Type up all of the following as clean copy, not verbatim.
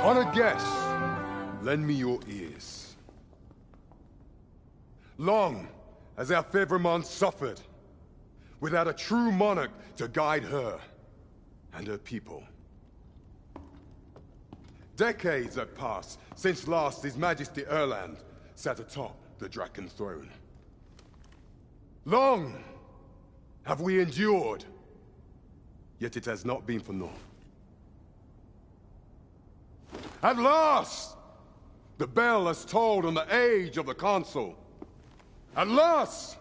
On a guess, lend me your ears. Long has our Fevrimond suffered, without a true monarch to guide her and her people. Decades have passed since last His Majesty Erland sat atop the Draken throne. Long have we endured, yet it has not been for naught. At last, the bell has tolled on the age of the Council. At last,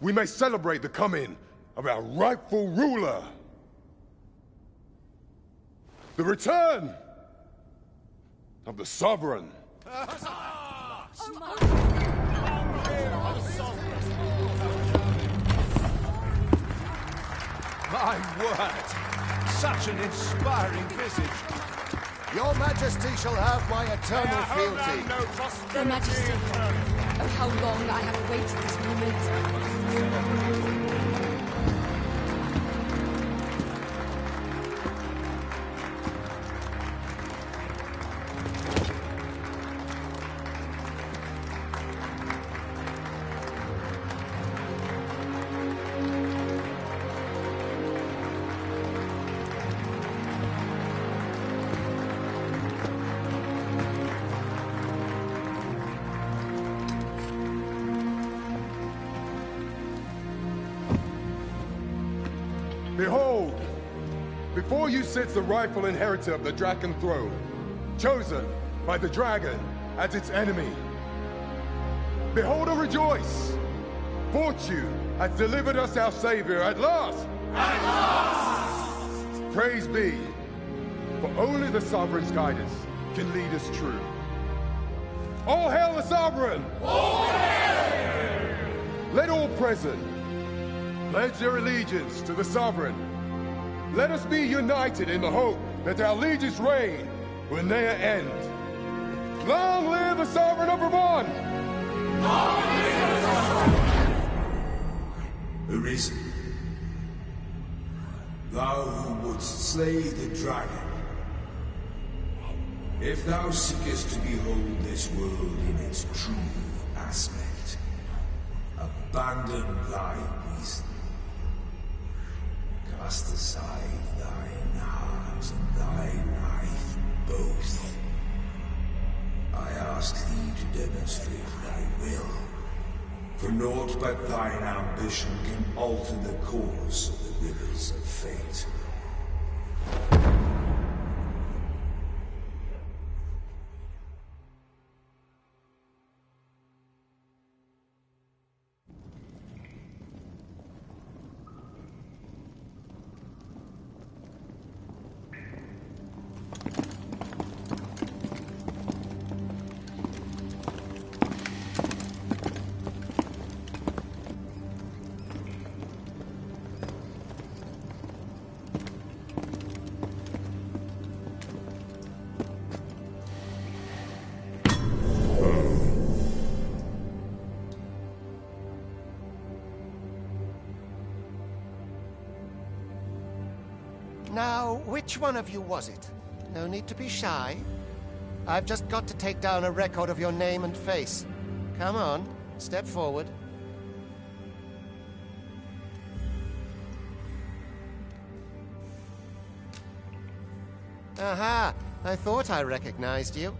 we may celebrate the coming of our rightful ruler. The return of the Sovereign. My word! Such an inspiring visage. Your Majesty shall have my eternal fealty. Your Majesty, oh, how long I have awaited this moment. Behold, before you sits the rightful inheritor of the Draken throne, chosen by the dragon as its enemy. Behold and rejoice! Fortune has delivered us our savior at last! At last! Praise be, for only the Sovereign's guidance can lead us true. All hail the Sovereign! All hail! Let all present pledge their allegiance to the Sovereign. Let us be united in the hope that our liege's reign will ne'er end. Long live the Sovereign of Vermont! Long live the Sovereign! Arisen, thou who wouldst slay the dragon, if thou seekest to behold this world in its true aspect, abandon thy reason. Cast aside thine heart and thy life both. I ask thee to demonstrate thy will, for naught but thine ambition can alter the course of the rivers of fate. Now, which one of you was it? No need to be shy. I've just got to take down a record of your name and face. Come on, step forward. Aha! I thought I recognized you.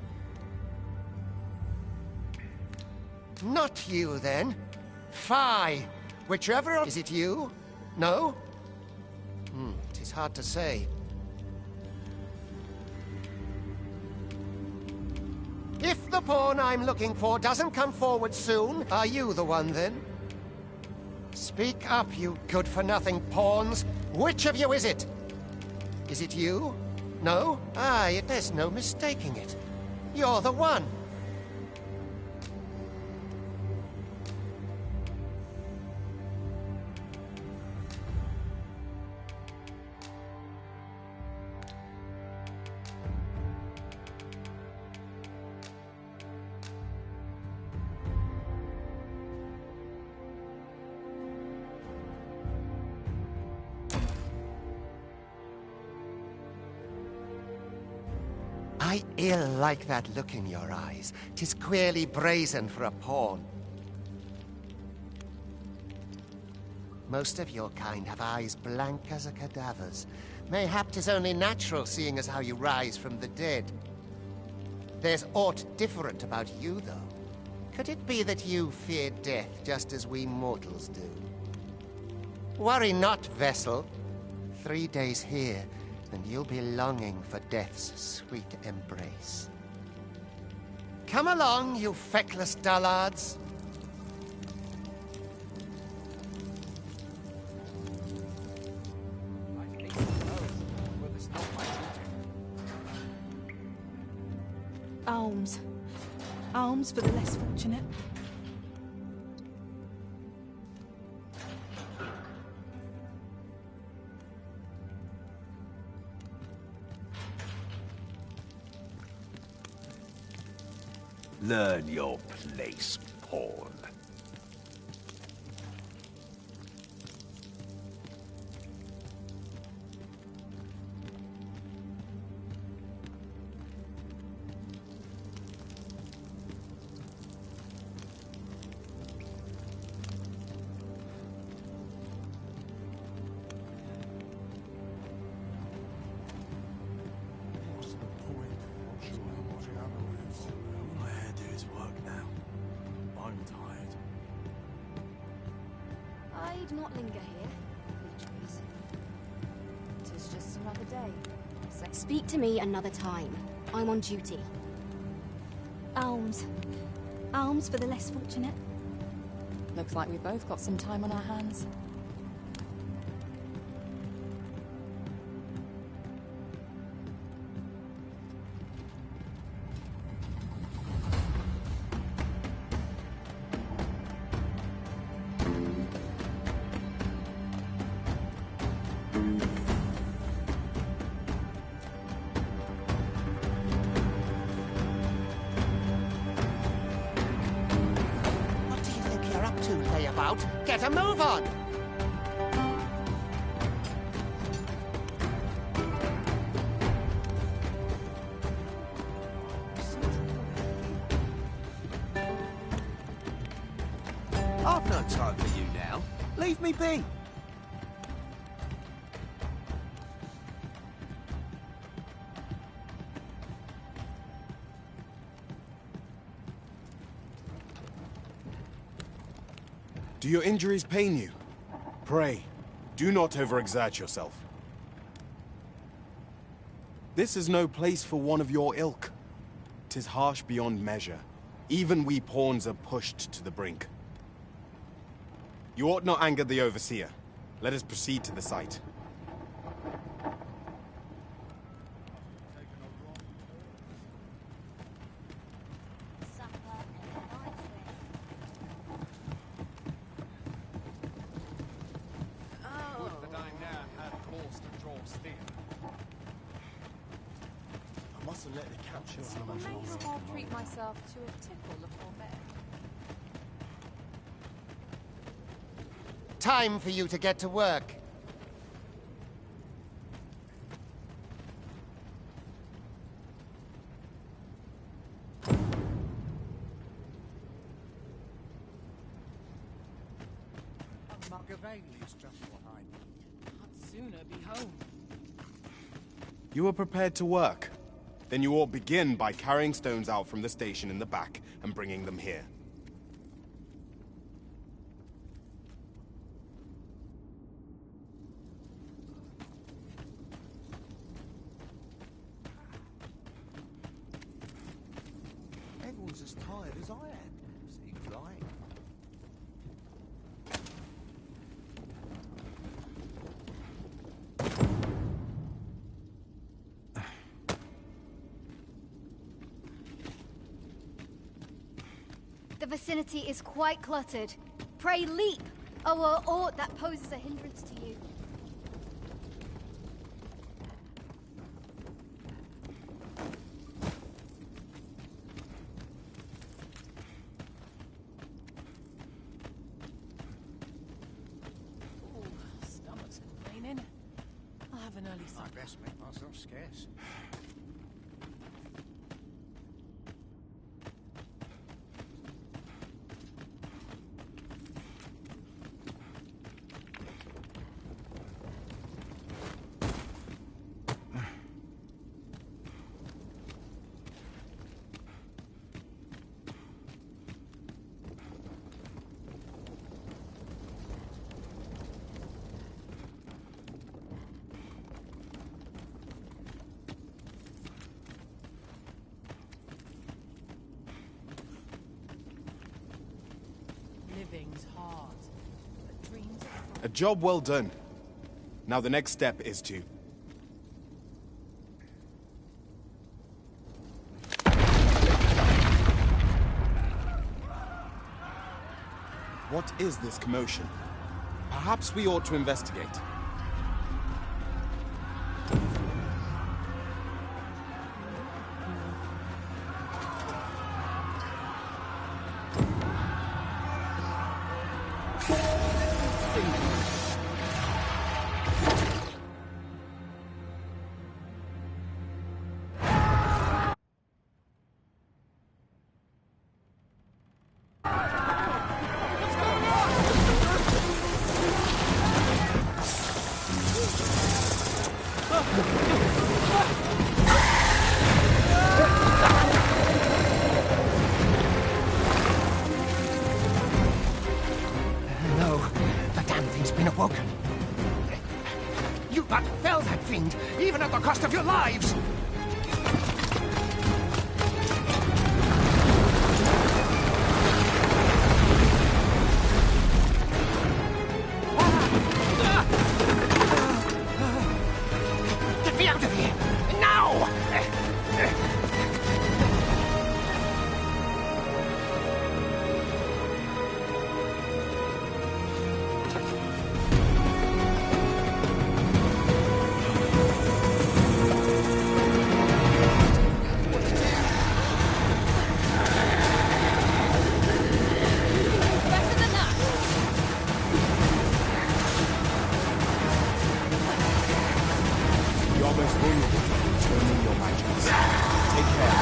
Not you, then. Fie! Whichever... Is it you? No? It's hard to say. If the pawn I'm looking for doesn't come forward soon, are you the one then? Speak up, you good-for-nothing pawns. Which of you is it? Is it you? No? There's no mistaking it. You're the one. I ill like that look in your eyes. 'Tis queerly brazen for a pawn. Most of your kind have eyes blank as a cadaver's. Mayhap 'tis only natural, seeing as how you rise from the dead. There's aught different about you, though. Could it be that you fear death just as we mortals do? Worry not, vessel. 3 days here, and you'll be longing for death's sweet embrace. Come along, you feckless dullards. Alms. Alms for the less fortunate. Learn your place, pawn. I'd not linger here. Trees. 'Tis just another day. Speak to me another time. I'm on duty. Alms. Alms for the less fortunate. Looks like we've both got some time on our hands. Get a move on! I've no time for you now. Leave me be. Do your injuries pain you? Pray, do not overexert yourself. This is no place for one of your ilk. 'Tis harsh beyond measure. Even we pawns are pushed to the brink. You ought not anger the overseer. Let us proceed to the site. Maybe I'll treat myself to a tickle before bed. Time for you to get to work. A mug of ale is just what I need. I'd sooner be home. You are prepared to work. Then you ought begin by carrying stones out from the station in the back and bringing them here. Everyone's as tired as I am, seems like. The vicinity is quite cluttered. Pray leap, or aught that poses a hindrance to you. Ooh, stomach's complaining. I'll have an early supper. I best make myself scarce. hard, but dreams are A job well done. Now the next step is to... What is this commotion? Perhaps we ought to investigate. No, the damn thing's been awoken. You but fell that fiend, even at the cost of your lives! Get me out of here! Now! Better than that. You're most vulnerable. Turn in your magics. Take care.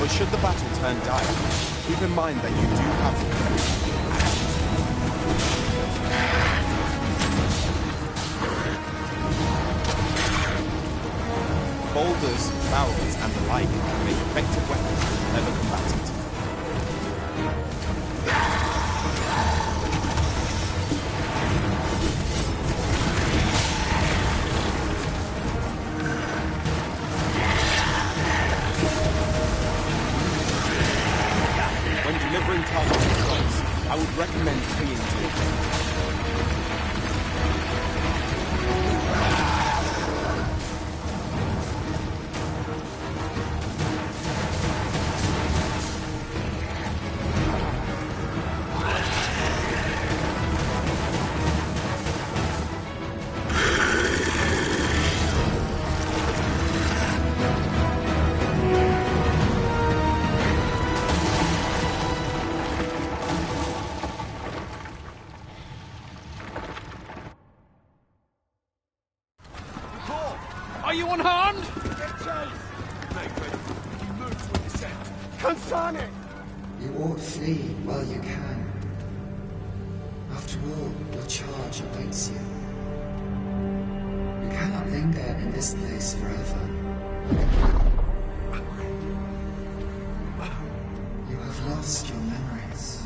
But should the battle turn dire, keep in mind that you do have... Boulders, barrels, and the like make effective weapons for clever combatant. When delivering targeted shots, I would recommend clinging to it. Are you unharmed? Consane! You ought flee while you can. After all, your charge awaits you. You cannot linger in this place forever. You have lost your memories.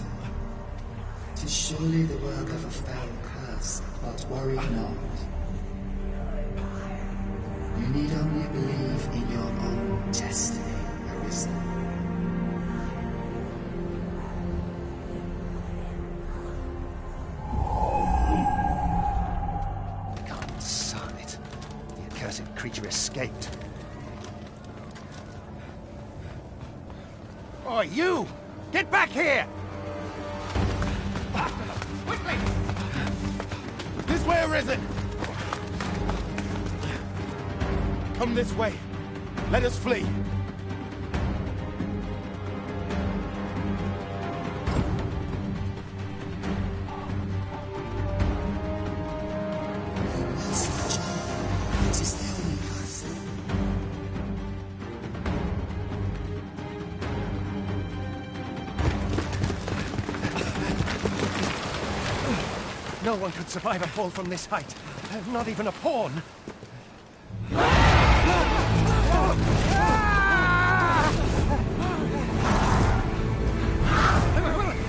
'Tis surely the work of a fell curse, but worry not. You need only believe in your own destiny, Arisen. Consane it. The accursed creature escaped. Oh, you! Get back here! Quickly! This way, Arisen! Come this way. Let us flee. It is the only path. No one could survive a fall from this height. Not even a pawn.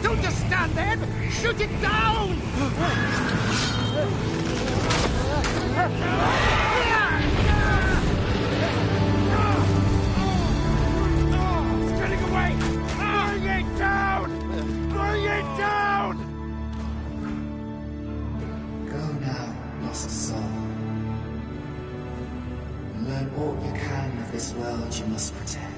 Don't just stand there! Shoot it down! lost soul. Learn all you can of this world you must protect.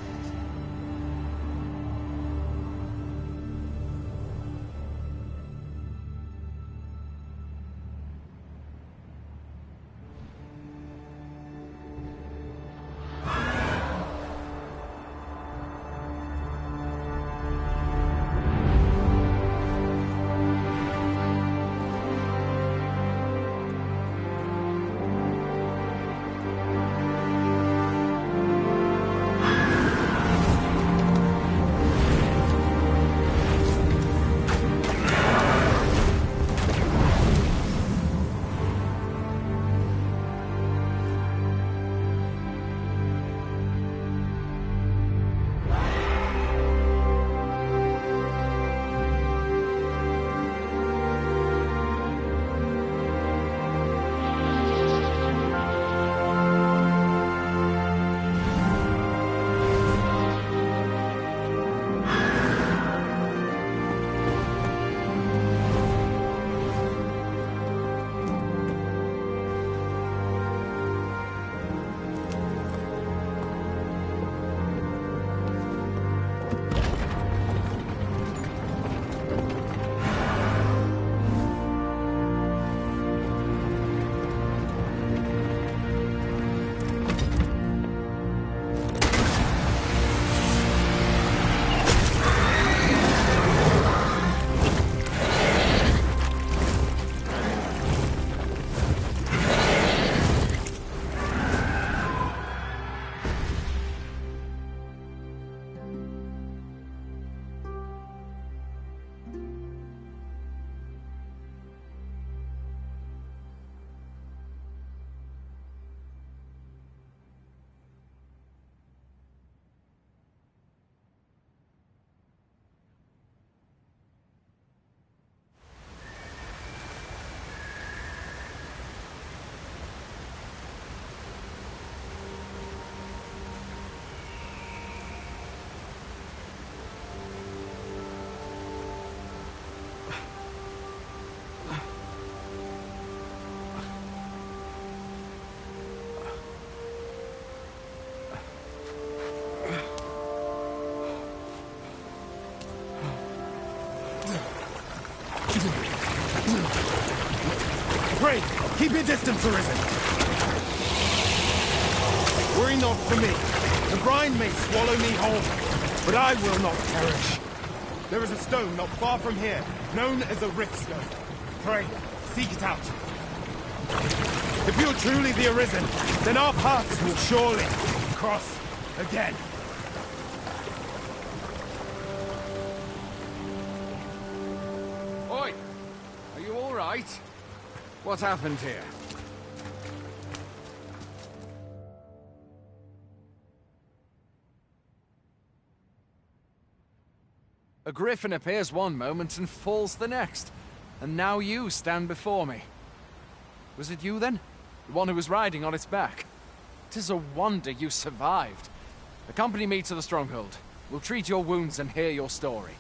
Pray, keep your distance, Arisen. Worry not for me. The brine may swallow me whole, but I will not perish. There is a stone not far from here, known as a rift stone. Pray, seek it out. If you're truly the Arisen, then our paths will surely cross again. Oi! Are you all right? What happened here? A griffin appears one moment and falls the next. And now you stand before me. Was it you then? The one who was riding on its back? 'Tis a wonder you survived. Accompany me to the stronghold. We'll treat your wounds and hear your story.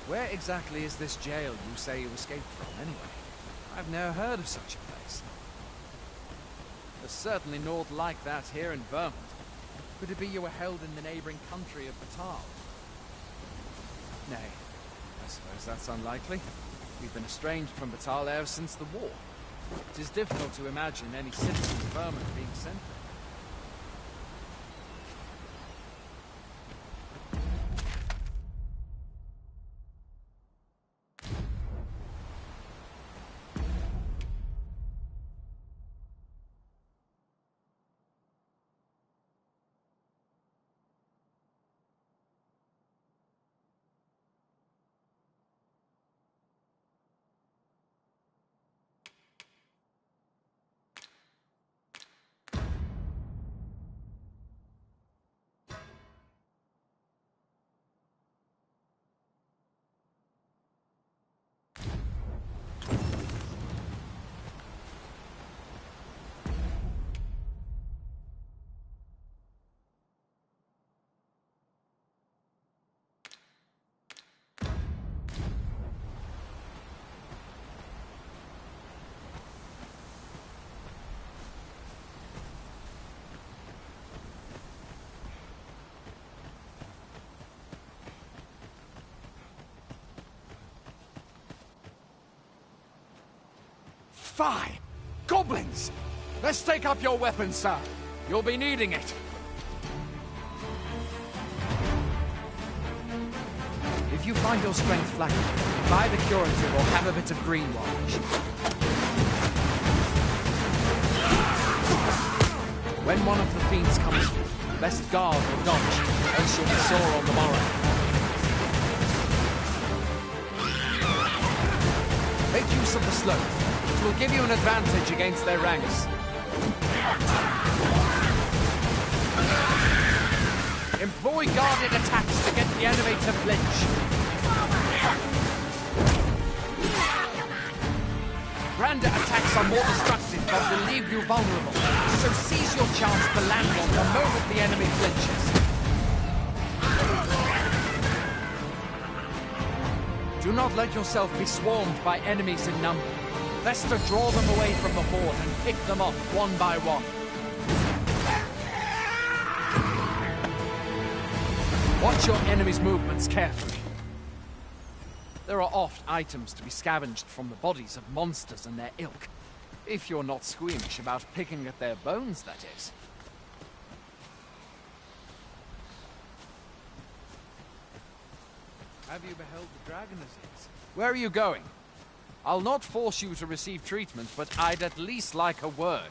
Where exactly is this jail you say you escaped from, anyway? I've never heard of such a place. There's certainly naught like that here in Vermont. Could it be you were held in the neighboring country of Batal? Nay, I suppose that's unlikely. We've been estranged from Batal ever since the war. It is difficult to imagine any citizen of Vermont being sent there. Fie! Goblins! Let's take up your weapons, sir. You'll be needing it. If you find your strength flagging, buy the curative or have a bit of greenwash. When one of the fiends comes through, best guard or dodge, else you'll be sore on the morrow. Make use of the slope. It will give you an advantage against their ranks. Employ guarded attacks to get the enemy to flinch. Grander attacks are more destructive but will leave you vulnerable. So seize your chance to land one the moment the enemy flinches. Do not let yourself be swarmed by enemies in number. Best to draw them away from the horde and pick them off one by one. Watch your enemy's movements carefully. There are oft items to be scavenged from the bodies of monsters and their ilk. If you're not squeamish about picking at their bones, that is. Have you beheld the dragon as yet? Where are you going? I'll not force you to receive treatment, but I'd at least like a word.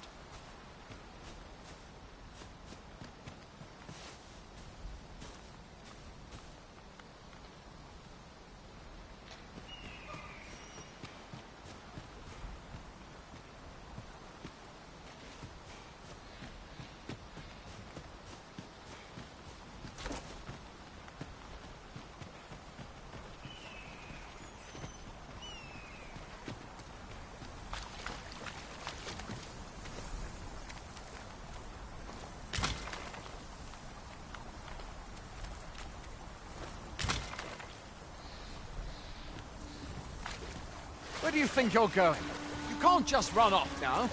Where do you think you're going? You can't just run off now.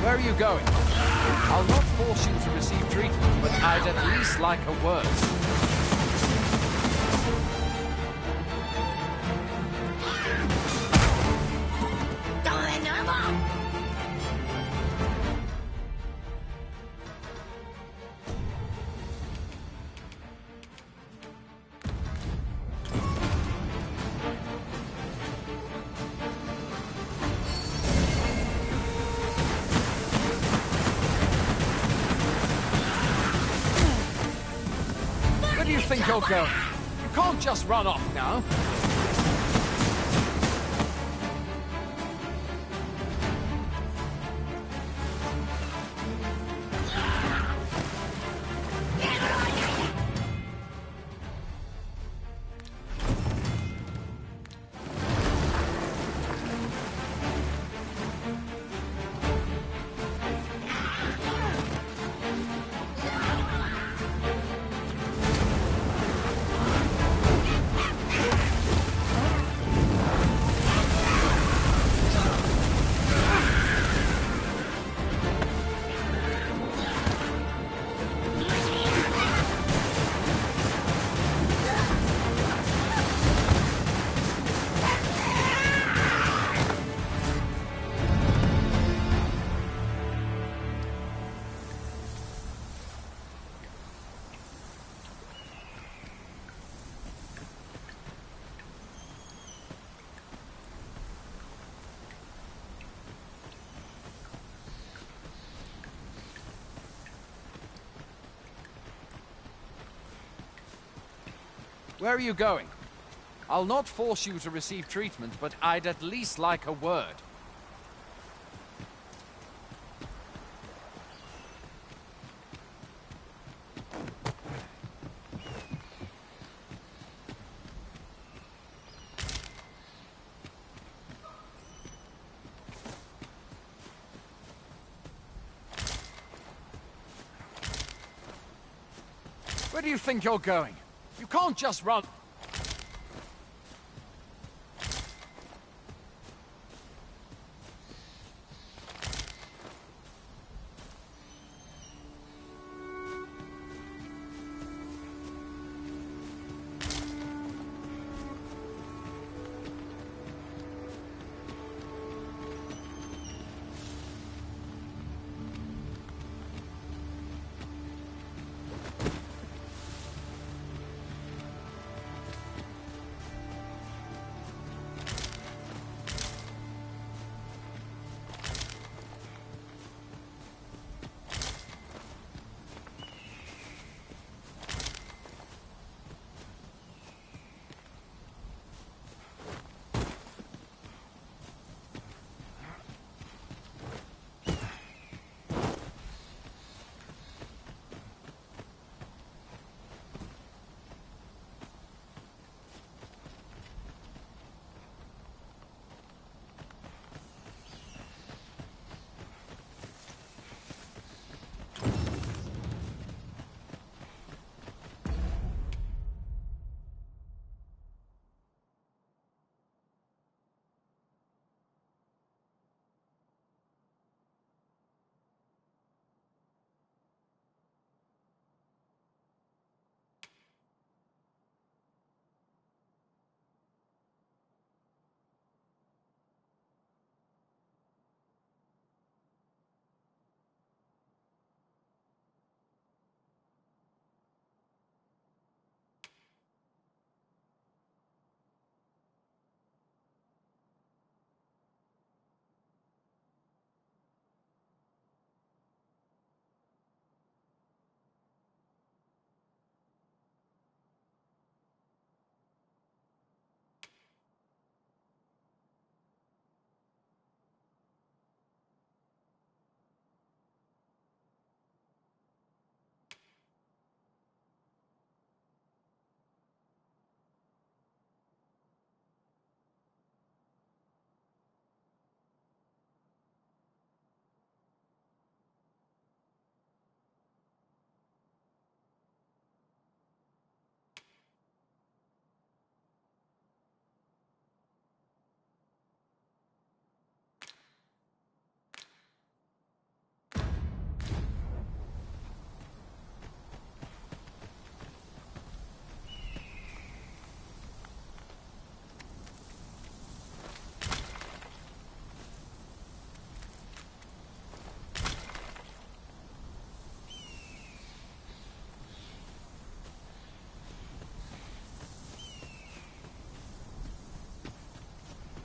Where are you going? I'll not force you to receive treatment, but I'd at least like a word. Where do you think you're going? You can't just run off now. Where are you going? I'll not force you to receive treatment, but I'd at least like a word. Where do you think you're going? You can't just run.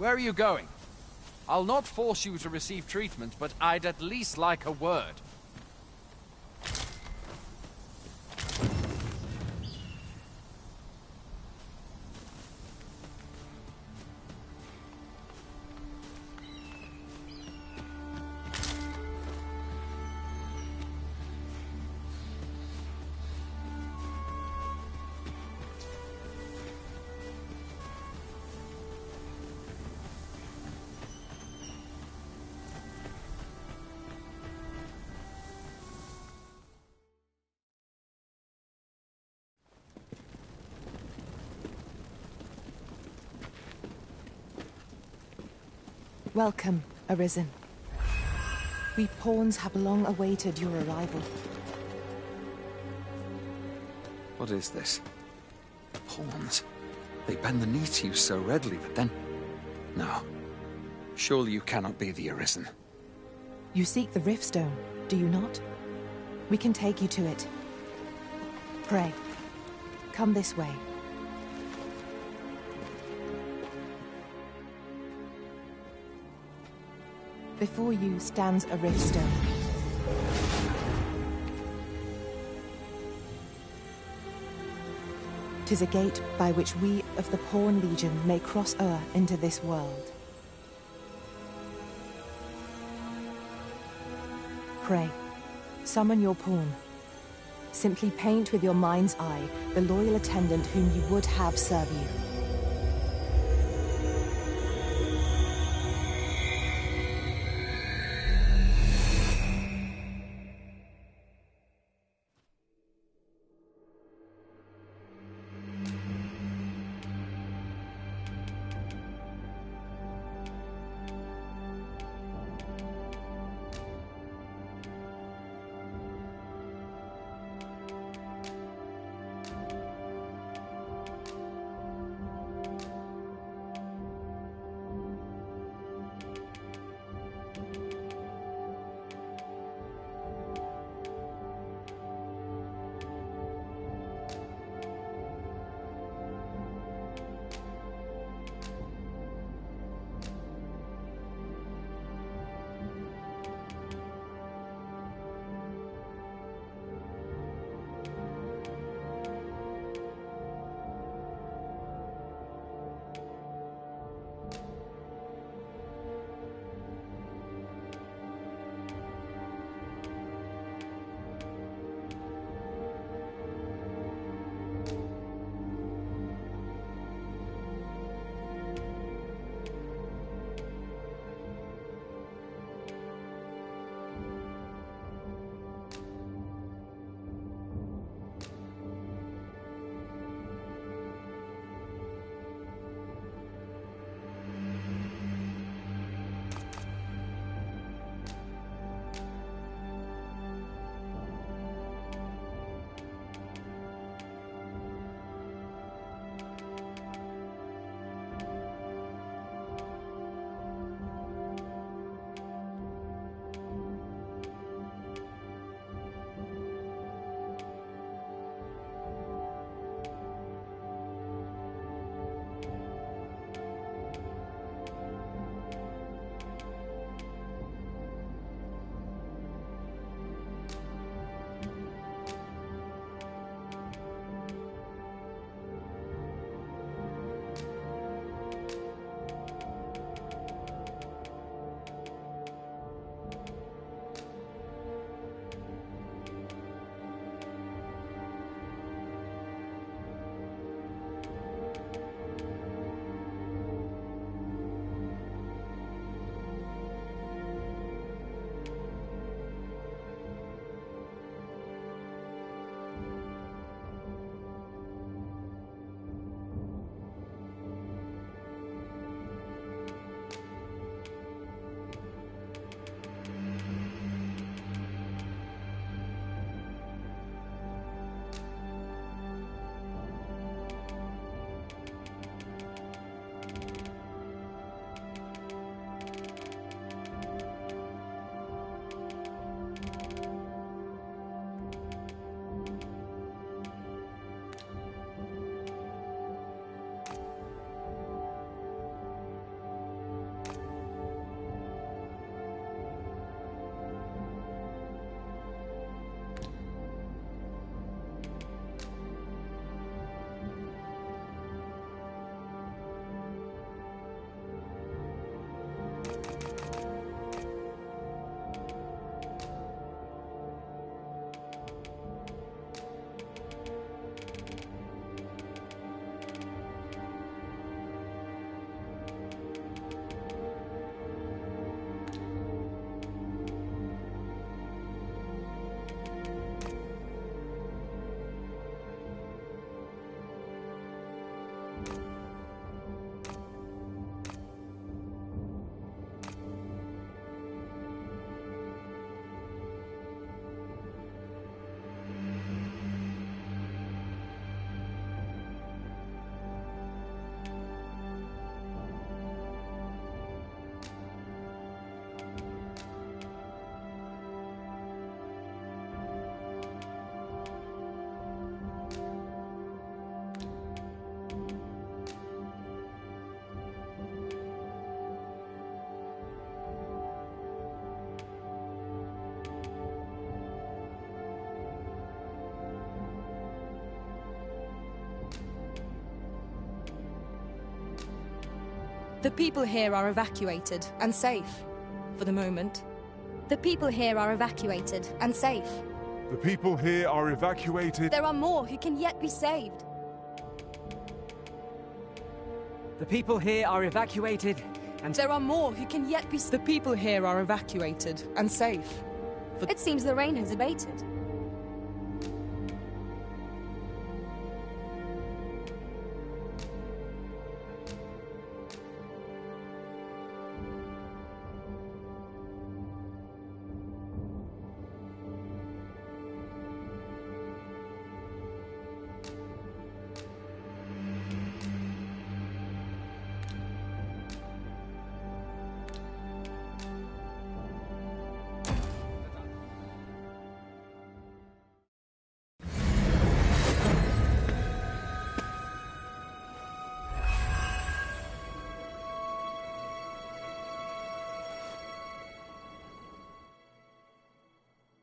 Where are you going? I'll not force you to receive treatment, but I'd at least like a word. Welcome, Arisen. We pawns have long awaited your arrival. What is this? Pawns? They bend the knee to you so readily, but then... No. Surely you cannot be the Arisen. You seek the Riftstone, do you not? We can take you to it. Pray, come this way. Before you stands a Riftstone. Tis a gate by which we of the Pawn Legion may cross o'er into this world. Pray, summon your pawn. Simply paint with your mind's eye the loyal attendant whom you would have serve you. The people here are evacuated and safe. For the moment. The people here are evacuated and safe. The people here are evacuated. There are more who can yet be saved. The people here are evacuated and... There are more who can yet be... The people here are evacuated and safe. It seems the rain has abated.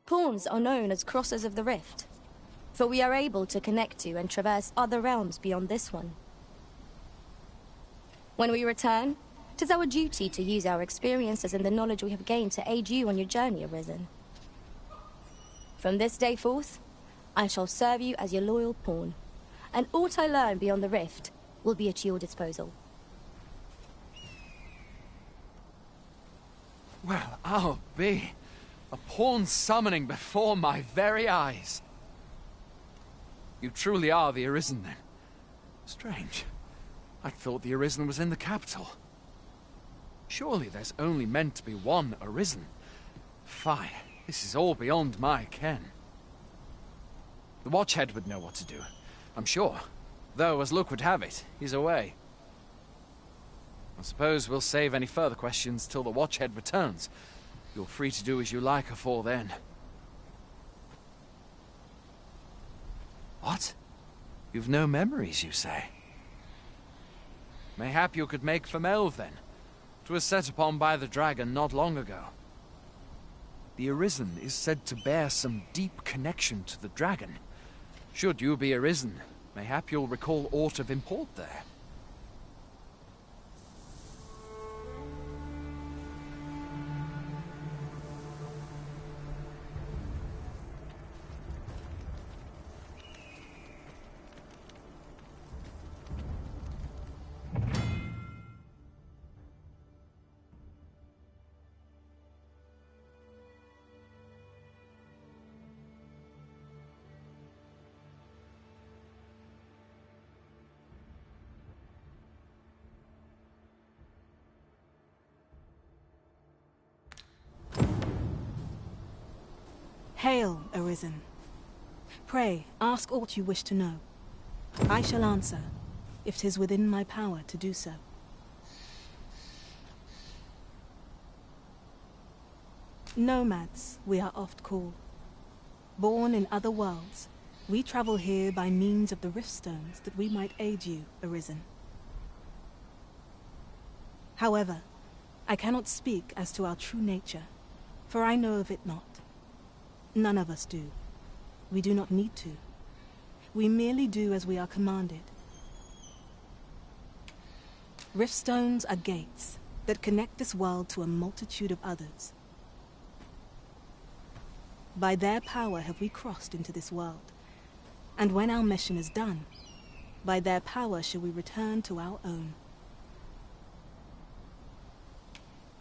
Pawns are known as crossers of the rift, for we are able to connect to and traverse other realms beyond this one. When we return, it is our duty to use our experiences and the knowledge we have gained to aid you on your journey, Arisen. From this day forth, I shall serve you as your loyal pawn, and aught I learn beyond the rift will be at your disposal. Well, I'll be. A pawn summoning before my very eyes. You truly are the Arisen, then. Strange. I thought the Arisen was in the capital. Surely there's only meant to be one Arisen. Fie, this is all beyond my ken. The Watchhead would know what to do, I'm sure. Though, as luck would have it, he's away. I suppose we'll save any further questions till the Watchhead returns. You're free to do as you like afore then. What? You've no memories, you say? Mayhap you could make for Melve, then. 'Twas set upon by the dragon not long ago. The Arisen is said to bear some deep connection to the dragon. Should you be Arisen, mayhap you'll recall aught of import there. Hail, Arisen. Pray, ask aught you wish to know. I shall answer, if 'tis within my power to do so. Nomads, we are oft called. Born in other worlds, we travel here by means of the riftstones that we might aid you, Arisen. However, I cannot speak as to our true nature, for I know of it not. None of us do. We do not need to. We merely do as we are commanded. Riftstones are gates that connect this world to a multitude of others. By their power have we crossed into this world, and when our mission is done, by their power shall we return to our own.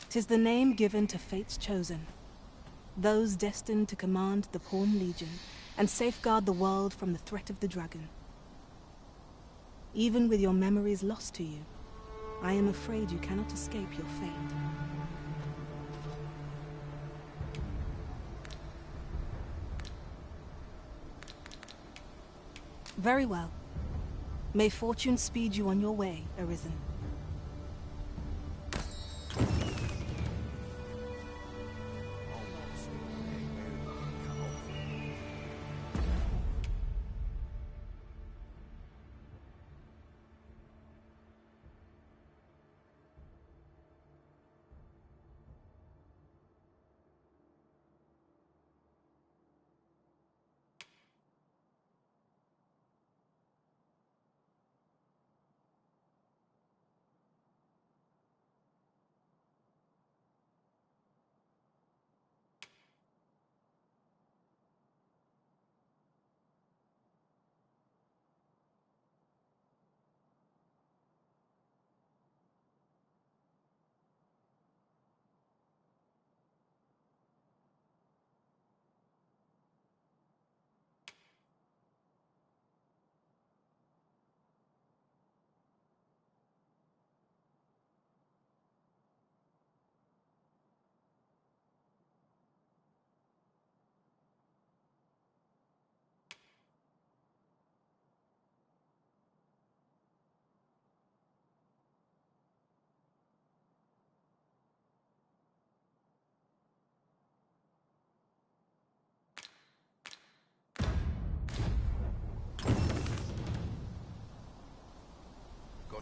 'Tis the name given to fate's chosen, those destined to command the Pawn Legion and safeguard the world from the threat of the dragon. Even with your memories lost to you, I am afraid you cannot escape your fate. Very well. May fortune speed you on your way, Arisen.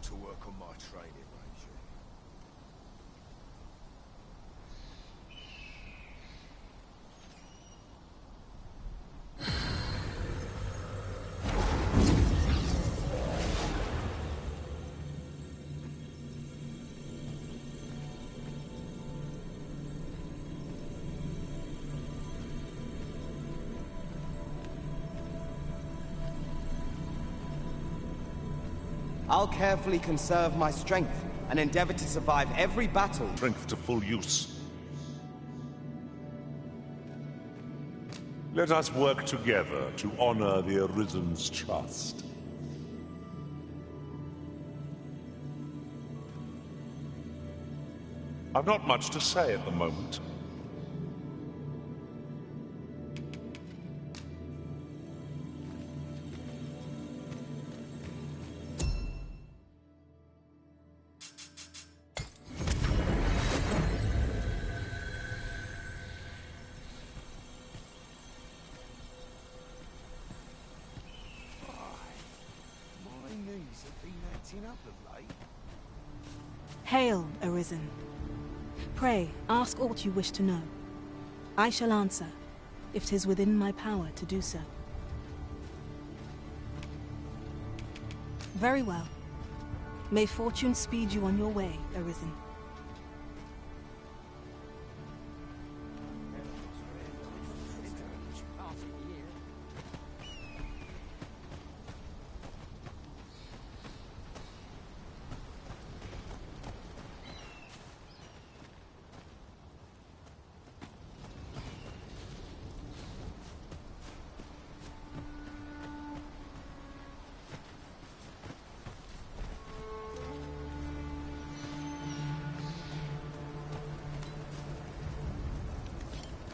to work on my training regime. I'll carefully conserve my strength and endeavor to survive every battle. Strength to full use. Let us work together to honor the Arisen's trust. I've not much to say at the moment. Hail, Arisen. Pray, ask aught you wish to know. I shall answer, if 'tis within my power to do so. Very well. May fortune speed you on your way, Arisen.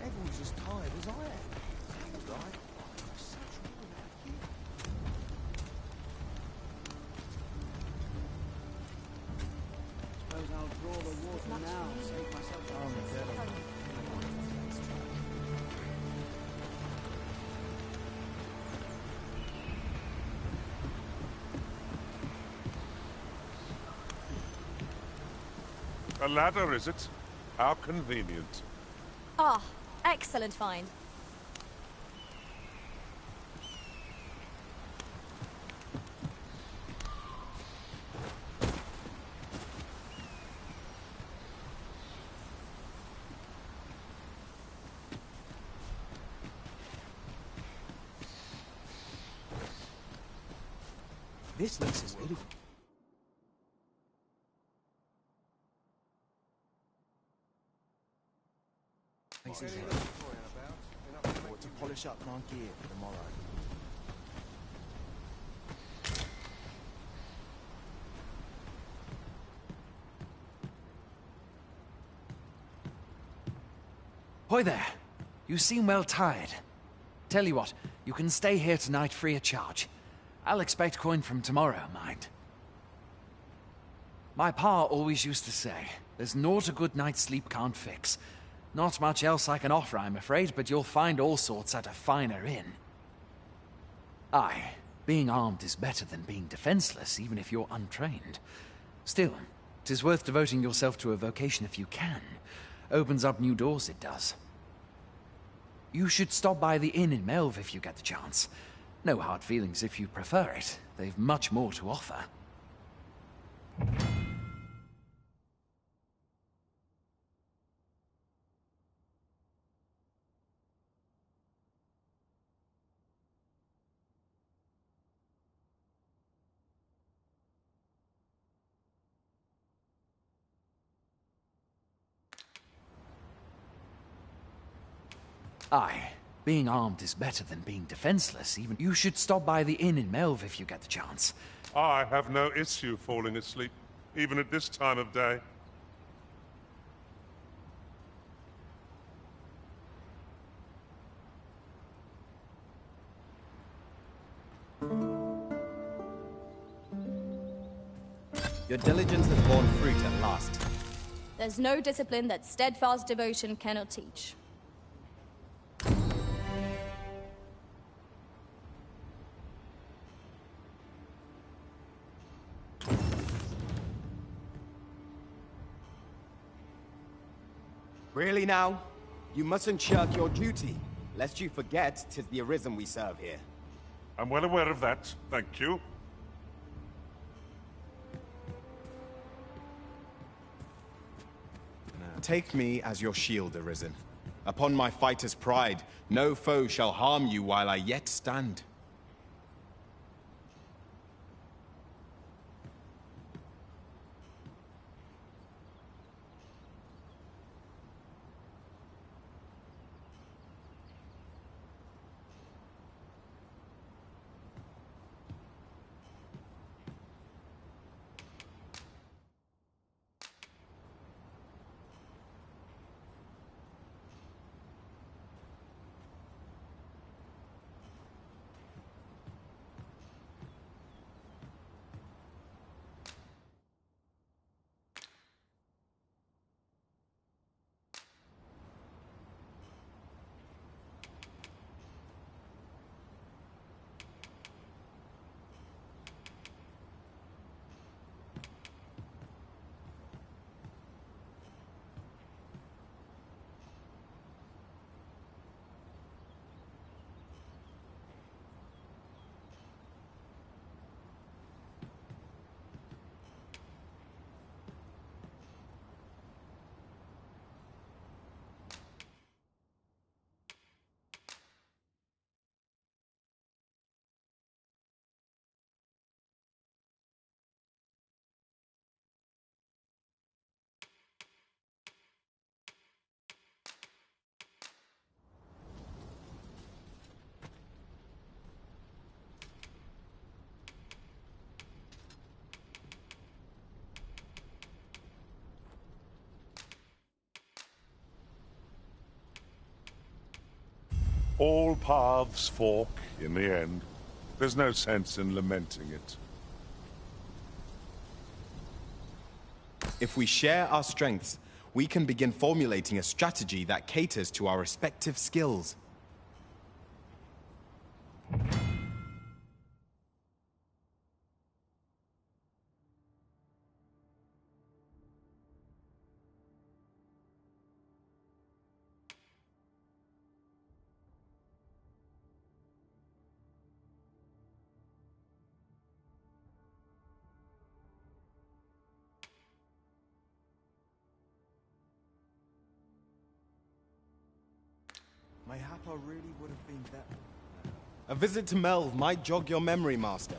Everyone's as tired as I am. Seems like. Such Suppose I'll draw the water now, save myself A ladder, is it? How convenient. Ah, excellent find. This looks as beautiful. Or to polish up my gear for tomorrow. Hoy there. You seem well tired. Tell you what, you can stay here tonight free of charge. I'll expect coin from tomorrow, mind. My pa always used to say, there's naught a good night's sleep can't fix. Not much else I can offer, I'm afraid, but you'll find all sorts at a finer inn. Aye, being armed is better than being defenseless, even if you're untrained. Still, 'tis worth devoting yourself to a vocation if you can. Opens up new doors, it does. You should stop by the inn in Melve if you get the chance. No hard feelings if you prefer it. They've much more to offer. Aye, being armed is better than being defenseless, even. You should stop by the inn in Melve if you get the chance. I have no issue falling asleep, even at this time of day. Your diligence has borne fruit at last. There's no discipline that steadfast devotion cannot teach. Really now? You mustn't shirk your duty, lest you forget 'tis the Arisen we serve here. I'm well aware of that, thank you. Take me as your shield, Arisen. Upon my fighter's pride, no foe shall harm you while I yet stand. All paths fork in the end. There's no sense in lamenting it. If we share our strengths, we can begin formulating a strategy that caters to our respective skills. Mayhap I really would have been better. A visit to Melve might jog your memory, Master.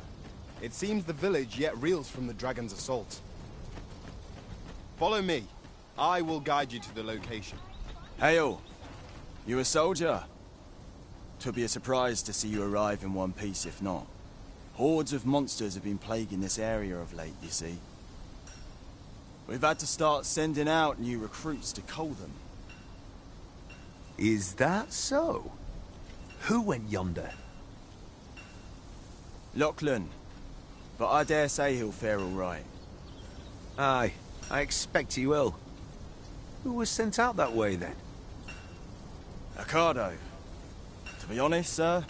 It seems the village yet reels from the dragon's assault. Follow me. I will guide you to the location. Hail! You a soldier? 'Twould be a surprise to see you arrive in one piece if not. Hordes of monsters have been plaguing this area of late, you see. We've had to start sending out new recruits to cull them. Is that so? Who went yonder? Lachlan. But I dare say he'll fare all right. Aye, I expect he will. Who was sent out that way, then? Ocado. To be honest, sir,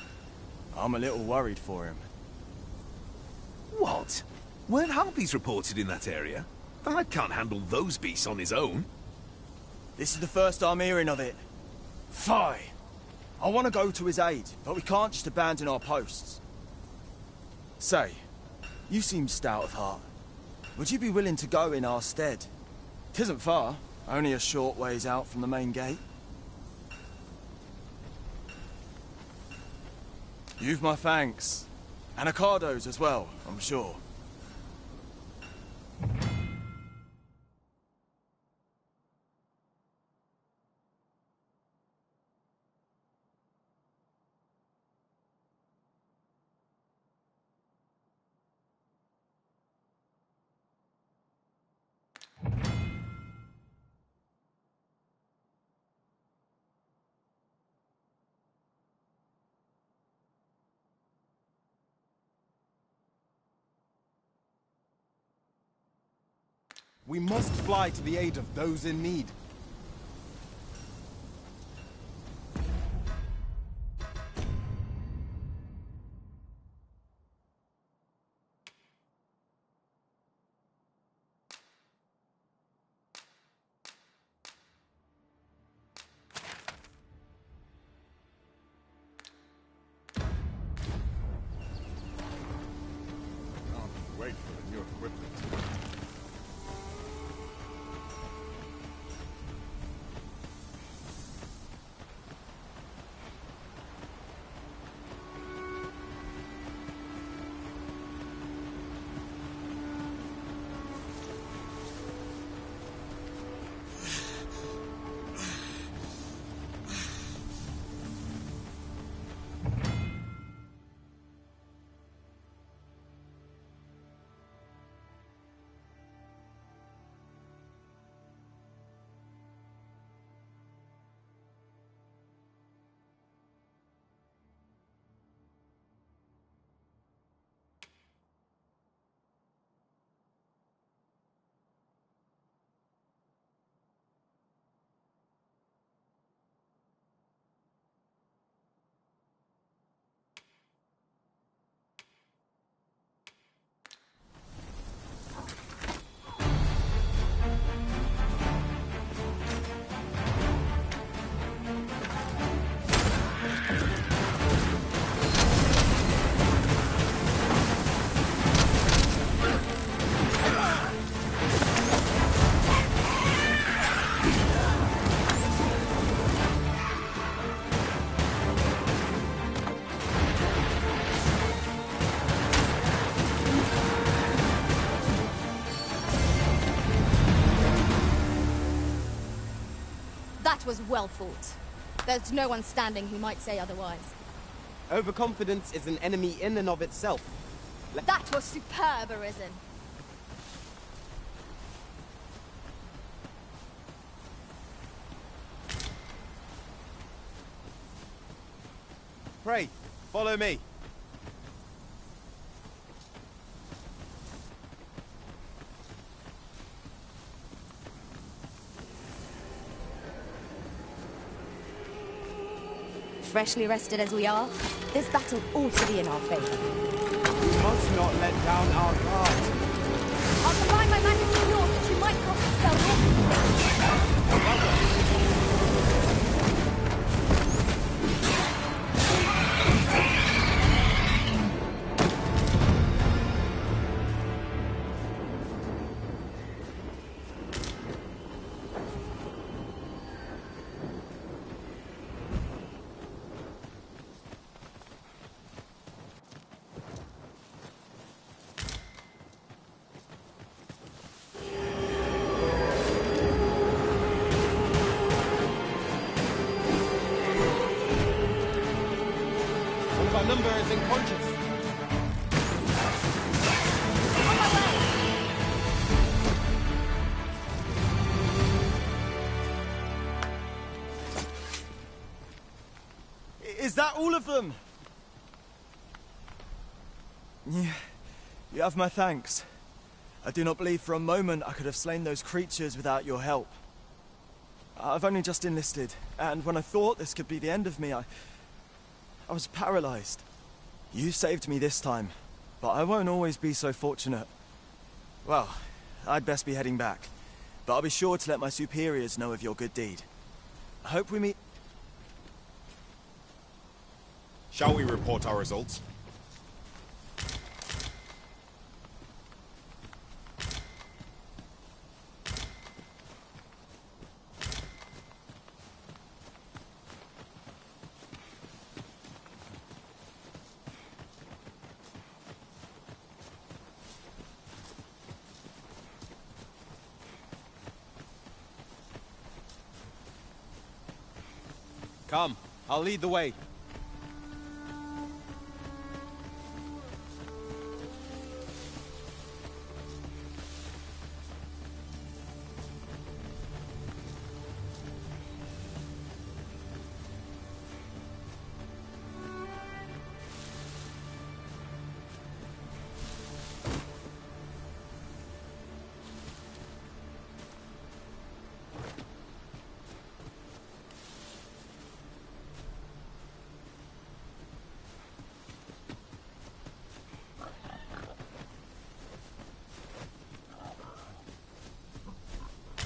I'm a little worried for him. What? Weren't harpies reported in that area? The lad can't handle those beasts on his own. This is the first I'm hearing of it. Fie! I want to go to his aid, but we can't just abandon our posts. Say, you seem stout of heart. Would you be willing to go in our stead? 'Tisn't far, only a short ways out from the main gate. You've my thanks. And Ocado's as well, I'm sure. We must fly to the aid of those in need. equipment. That was well fought. There's no one standing who might say otherwise. Overconfidence is an enemy in and of itself. That was superb, Arisen. Pray, follow me. Freshly rested as we are, this battle ought to be in our favor. We must not let down our guard. I'll combine my magic with yours that you might cast a spell here. Our number is unconscious. On my way! Is that all of them? Yeah, you have my thanks. I do not believe for a moment I could have slain those creatures without your help. I've only just enlisted, and when I thought this could be the end of me, I was paralyzed. You saved me this time, but I won't always be so fortunate. Well, I'd best be heading back, but I'll be sure to let my superiors know of your good deed. I hope we meet... Shall we report our results? Come, I'll lead the way.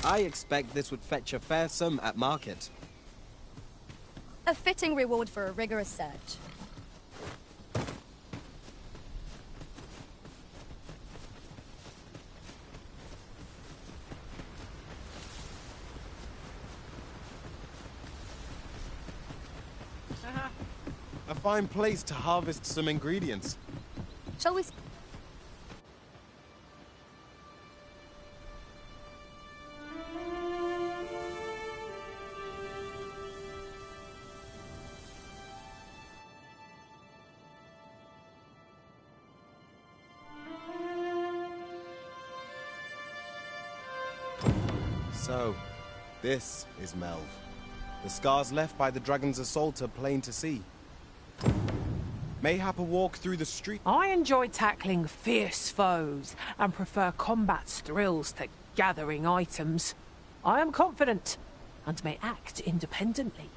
I expect this would fetch a fair sum at market. A fitting reward for a rigorous search. fine place to harvest some ingredients. Shall we... So, this is Melv. The scars left by the dragon's assault are plain to see. Mayhap a walk through the street. I enjoy tackling fierce foes and prefer combat's thrills to gathering items. I am confident and may act independently.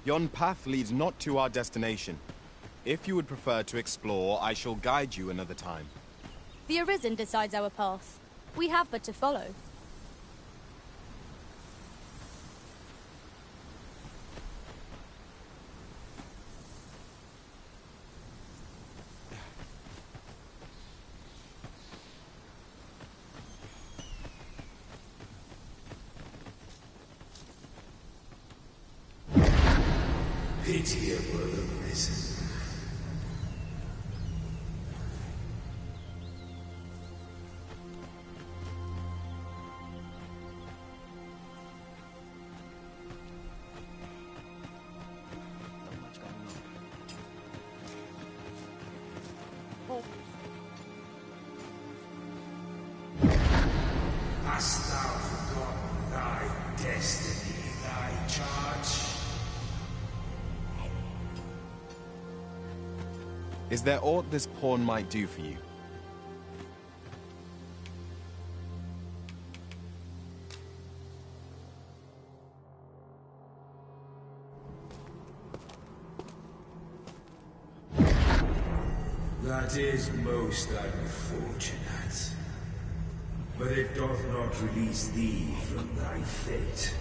Yon path leads not to our destination. If you would prefer to explore, I shall guide you another time. The Arisen decides our path. We have but to follow. Pitiable Arisen. Hast thou forgotten thy destiny, thy charge? Is there aught this pawn might do for you? That is most unfortunate. But it doth not release thee from thy fate.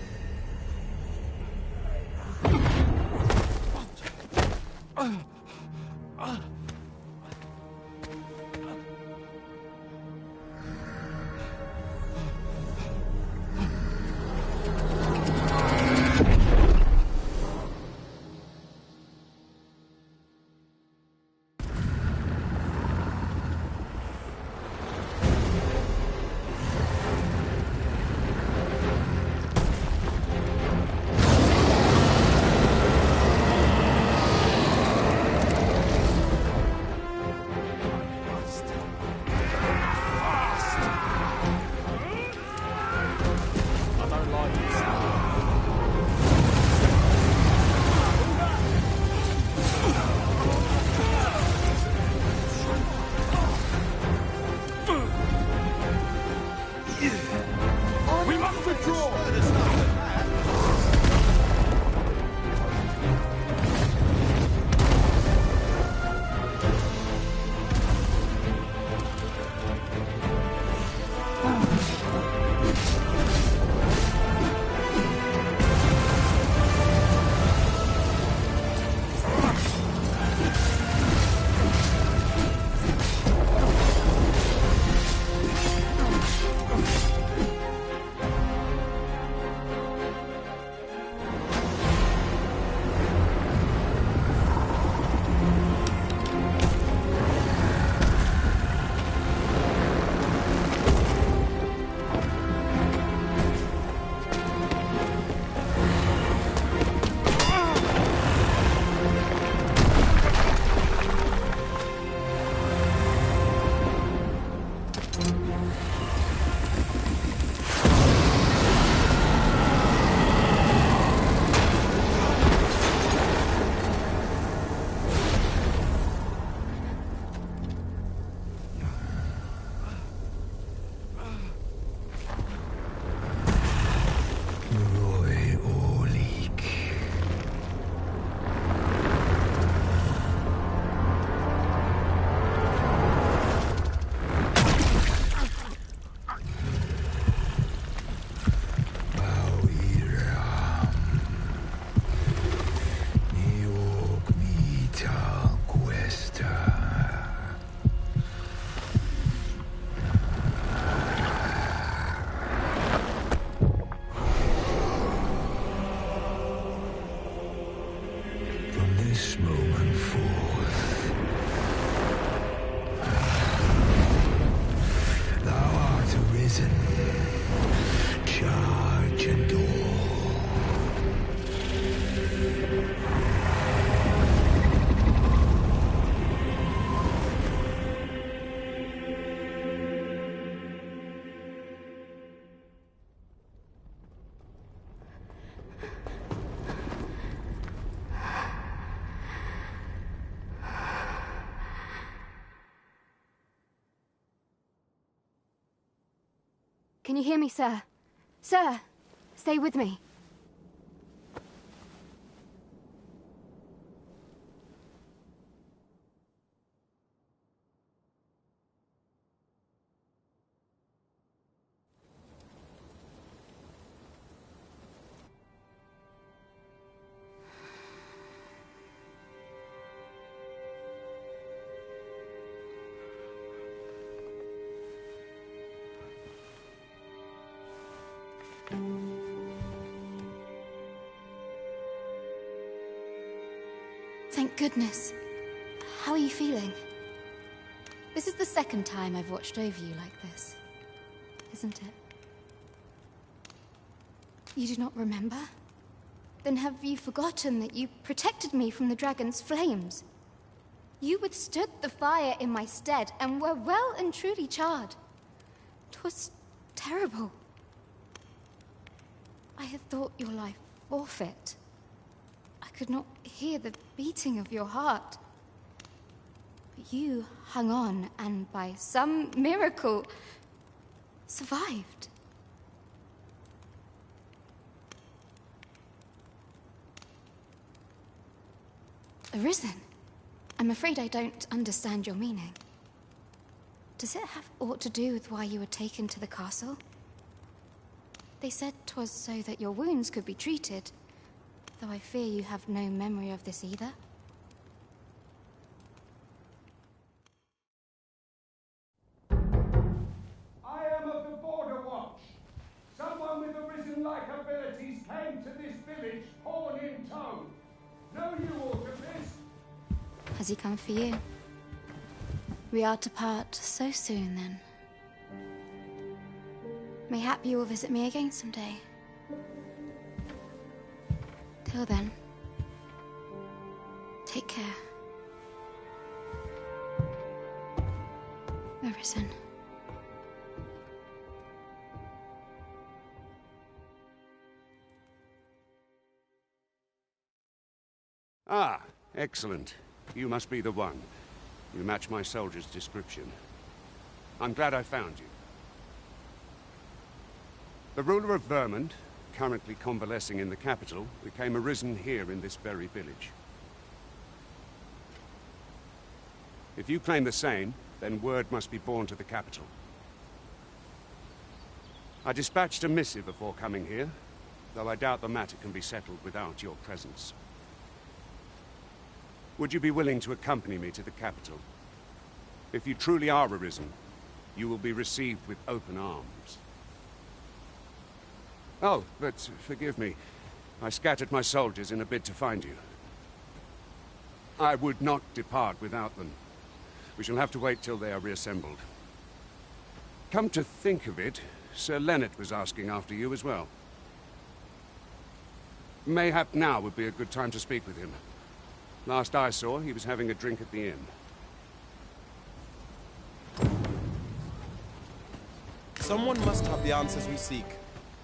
Can you hear me, sir? Sir, stay with me. Thank goodness. How are you feeling? This is the second time I've watched over you like this, isn't it? You do not remember? Then have you forgotten that you protected me from the dragon's flames? You withstood the fire in my stead and were well and truly charred. 'Twas terrible. I had thought your life forfeit. I could not hear the beating of your heart. But you hung on and by some miracle survived. Arisen? I'm afraid I don't understand your meaning. Does it have aught to do with why you were taken to the castle? They said 'twas so that your wounds could be treated, though I fear you have no memory of this either. I am of the Border Watch. Someone with Arisen-like abilities came to this village, horn in tow. Know you aught of this? Has he come for you? We are to part so soon, then. Mayhap you will visit me again someday. Till then, take care. Arisen. Ah, excellent. You must be the one. You match my soldier's description. I'm glad I found you. The ruler of Vermont, currently convalescing in the capital, became arisen here in this very village. If you claim the same, then word must be borne to the capital. I dispatched a missive before coming here, though I doubt the matter can be settled without your presence. Would you be willing to accompany me to the capital? If you truly are arisen, you will be received with open arms. Oh, but forgive me. I scattered my soldiers in a bid to find you. I would not depart without them. We shall have to wait till they are reassembled. Come to think of it, Sir Leonard was asking after you as well. Mayhap now would be a good time to speak with him. Last I saw, he was having a drink at the inn. Someone must have the answers we seek.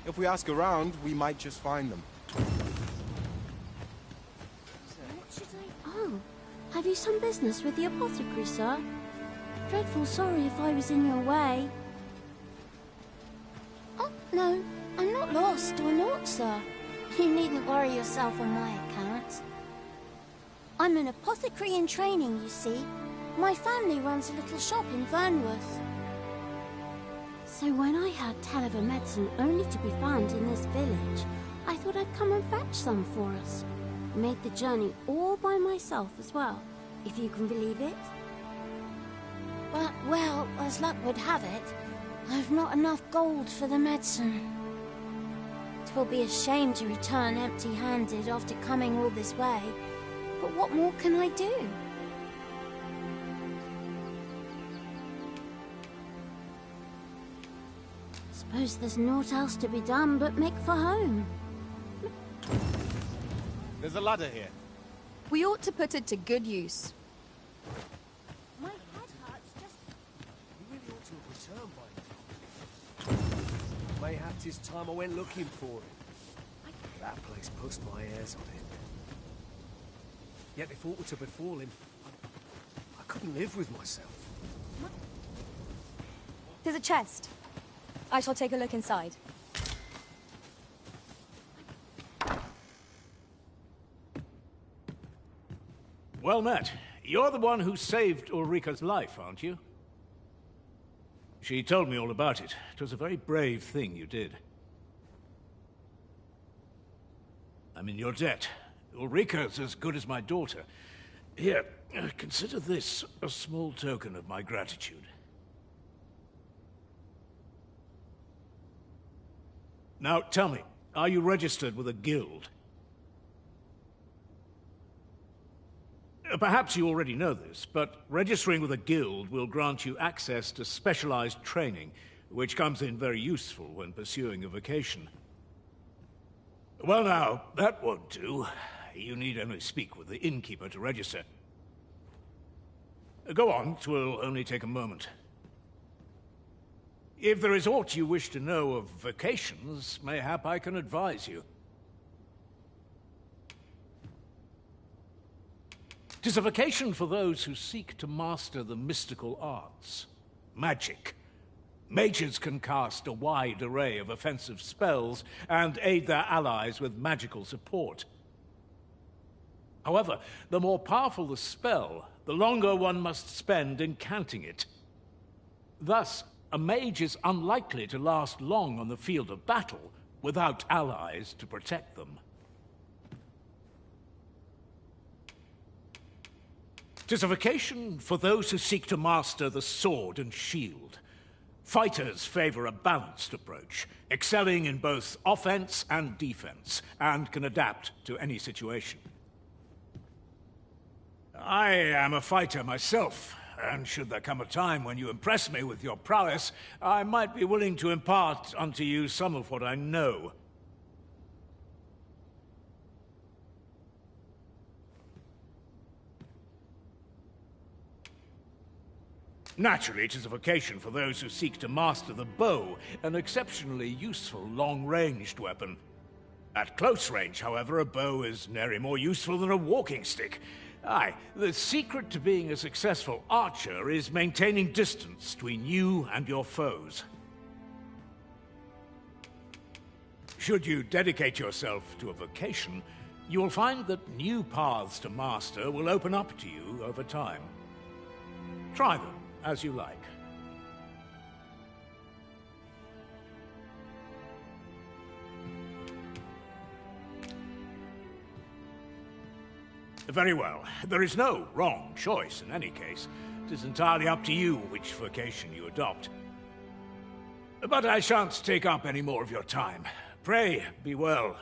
If we ask around, we might just find them. Oh, have you some business with the apothecary, sir? Dreadful sorry if I was in your way. Oh, no, I'm not lost or naught, sir. You needn't worry yourself on my account. I'm an apothecary in training, you see. My family runs a little shop in Vernworth. So when I heard tell of a medicine only to be found in this village, I thought I'd come and fetch some for us. Made the journey all by myself as well, if you can believe it. But, well, as luck would have it, I've not enough gold for the medicine. 'Twill be a shame to return empty-handed after coming all this way. But what more can I do? Suppose there's naught else to be done but make for home. There's a ladder here. We ought to put it to good use. My head hurts just... You really ought to have returned by now. Mayhap 'tis time I went looking for it. That place puts my hairs on it. Yet if aught were to befall him, I couldn't live with myself. There's a chest. I shall take a look inside. Well met. You're the one who saved Ulrika's life, aren't you? She told me all about it. It was a very brave thing you did. I'm in your debt. Ulrika's as good as my daughter. Here, consider this a small token of my gratitude. Now, tell me, are you registered with a guild? Perhaps you already know this, but registering with a guild will grant you access to specialized training, which comes in very useful when pursuing a vocation. Well now, that won't do. You need only speak with the innkeeper to register. Go on, 'twill only take a moment. If there is aught you wish to know of vocations, mayhap I can advise you. 'Tis a vocation for those who seek to master the mystical arts. Magic. Mages can cast a wide array of offensive spells and aid their allies with magical support. However, the more powerful the spell, the longer one must spend in counting it. Thus, a mage is unlikely to last long on the field of battle without allies to protect them. 'Tis a vocation for those who seek to master the sword and shield. Fighters favor a balanced approach, excelling in both offense and defense, and can adapt to any situation. I am a fighter myself, and should there come a time when you impress me with your prowess, I might be willing to impart unto you some of what I know. Naturally, it is a vocation for those who seek to master the bow, an exceptionally useful long-ranged weapon. At close range, however, a bow is nary more useful than a walking stick. Aye, the secret to being a successful archer is maintaining distance between you and your foes. Should you dedicate yourself to a vocation, you will find that new paths to master will open up to you over time. Try them as you like. Very well. There is no wrong choice in any case. It is entirely up to you which vocation you adopt. But I shan't take up any more of your time. Pray, be well.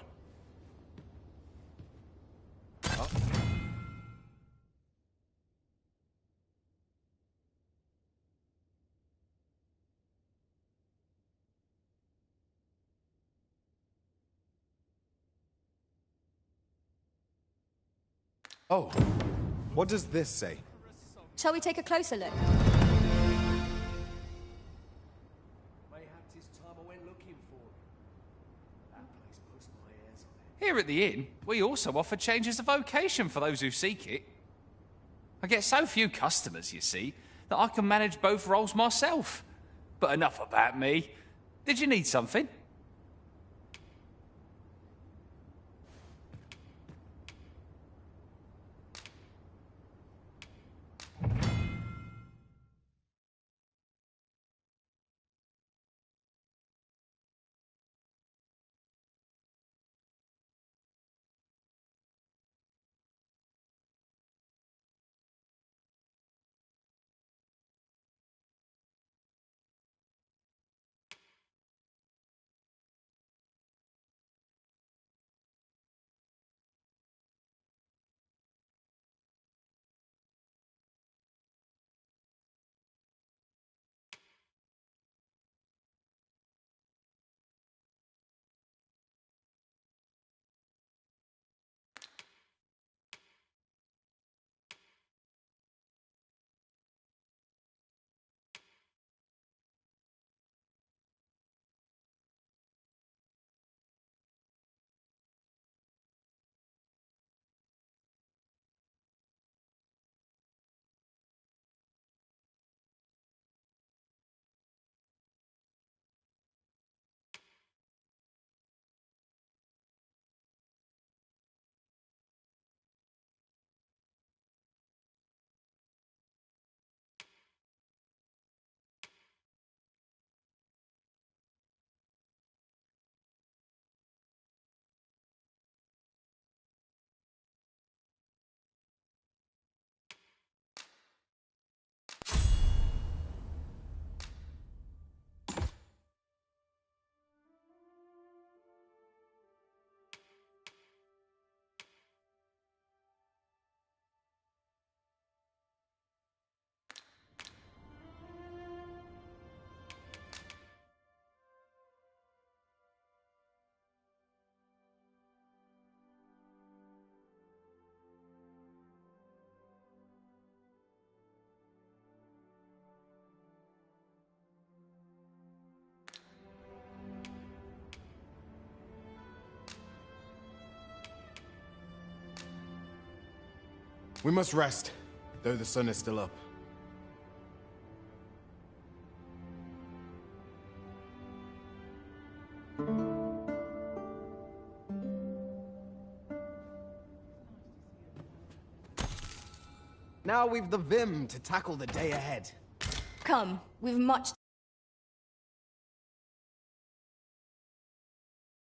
Oh, what does this say? Shall we take a closer look? Mayhap 'tis time I went looking for it. That place puts my hairs on it. Here at the inn, we also offer changes of vocation for those who seek it. I get so few customers, you see, that I can manage both roles myself. But enough about me. Did you need something? We must rest, though the sun is still up. Now we've the vim to tackle the day ahead. Come, we've much